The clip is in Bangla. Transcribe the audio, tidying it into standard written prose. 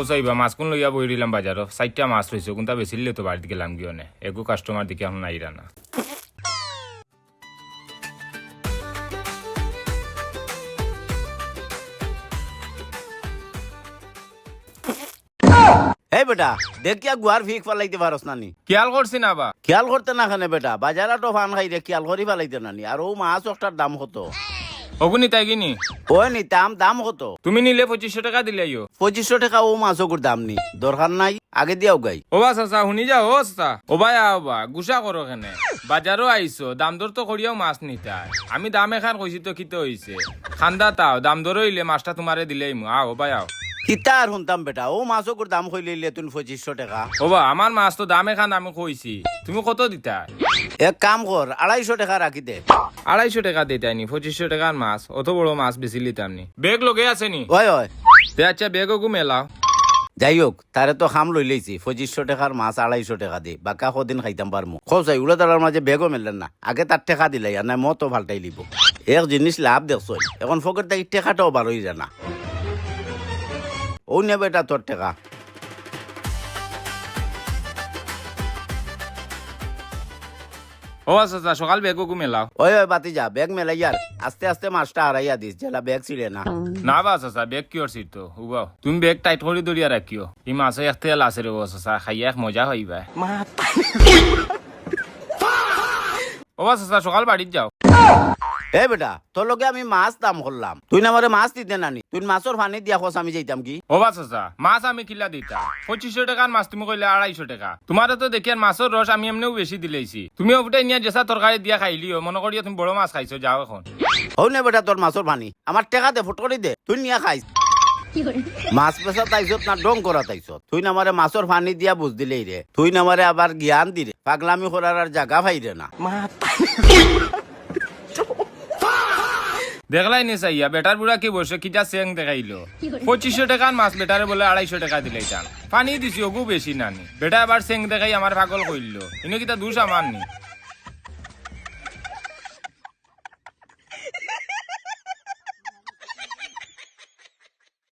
চাইবা মাছ কোন লইয়া বই দিলাম বাজারও 4টা মাছ রইছে কোনটা বেচিলে তো বাড়িতে গেলাম গিয়ে নে এগো কাস্টমার দিকে এখন নাইরা না এই বেটা দেখিয়া গুয়ার ফিক ফালাইতে পারস নানি খেয়াল করছি না বা খেয়াল করতে না খানে বেটা বাজারে তো ফান খাই রে খেয়াল করি ফালাইতে নানি আর ও মাছ একটার দাম কত অগুনি তাই কিনি ওই নিতাম দাম কত তুমি নিলে 2500 টাকা দিলে আইও 2500 টাকা ও মাছ ওগুর দাম নি দরকার নাই আগে দিয়াও গাই ও বা চাচা শুনি যাও ও চাচা ও ভাই আও বা গুসা করো কেনে বাজারও আইছো দাম দর তো করিয়াও মাছ নিতাই আমি দাম এখান কইছি তো কিতে হইছে খান্দা তাও দাম দর হইলে মাছটা তোমারে দিলেই মু আও ভাই আও কিতা আর শুনতাম বেটা ও মাছ ওগুর দাম কইলে তুমি 2500 টাকা ও বা আমার মাছ তো দাম এখান আমি কইছি তুমি কত দিতা এক কাম কর 250 টাকা রাখি দে 250 টাকা দিতাইনি 2500 টাকার মাছ অত বড় মাছ বেশি লিতামনি বেগ লগে আছে নি ওই ওই তে আচ্ছা বেগও গু মেলাও যাই হোক তারে তো খাম লই লইছি 2500 টাকার মাছ 250 টাকা দি বাকা কদিন খাইতাম পারমু খোঁজাই উড়ে দাঁড়ার মাঝে বেগও মেললেন না আগে তার টাকা দিলাই আর নাই মতো ভালটাই লিব এক জিনিস লাভ দেখছ এখন ফকের থেকে টাকাটাও বারোই জানা ও নে বেটা তোর টাকা ও আচ্ছা সকাল বেগও গু মেলাও ওই ওই বাতি যা ব্যাগ মেলাই আর আস্তে আস্তে মাছটা হারাইয়া দিস জেলা ব্যাগ ছিঁড়ে না না বা চাচা বেগ কি করছি তো উবাও তুমি বেগ টাইট করে দড়িয়া রাখিও এই মাছে এক তেল আছে রে ও চাচা খাইয়া এক মজা হইবা ও চাচা সকাল বাড়ির যাও এ বেটা তোর লগে আমি মাছ দাম করলাম তুই না আমারে মাছ দিতে নানি তুই মাছর পানি দিয়া খোঁজ আমি যাইতাম কি ও চাচা মাছ আমি কিলা দিতা 2500 টাকার মাছ তুমি কইলে 250 টাকা তোমার তো দেখি আর মাছের রস আমি এমনিও বেশি দিলেইছি তুমি ওটাই নিয়ে যেসা তরকারি দিয়া খাইলিও মনে করিয়া তুমি বড় মাছ খাইছো যাও এখন হও নে বেটা তোর মাছর পানি আমার টাকা দে ফুট করে দে তুই নিয়া খাইস মাছ পেশা তাইছত না ডং করা তাইছত তুই না আমারে মাছর পানি দিয়া বুঝ দিলেই রে তুই না আমারে আবার জ্ঞান দিরে পাগলামি করার আর জায়গা পাইরে না দেখলাই নি চাইয়া বেটার বুড়া কি বসে কিটা চেং দেখাইলো 2500 টাকার মাছ বেটারে বলে 250 টাকা দিলাই টান পানি দিছি ওগু বেশি নানি বেটা আবার চেং দেখাই আমার পাগল কইলো ইনো কিটা দুষ আমার নি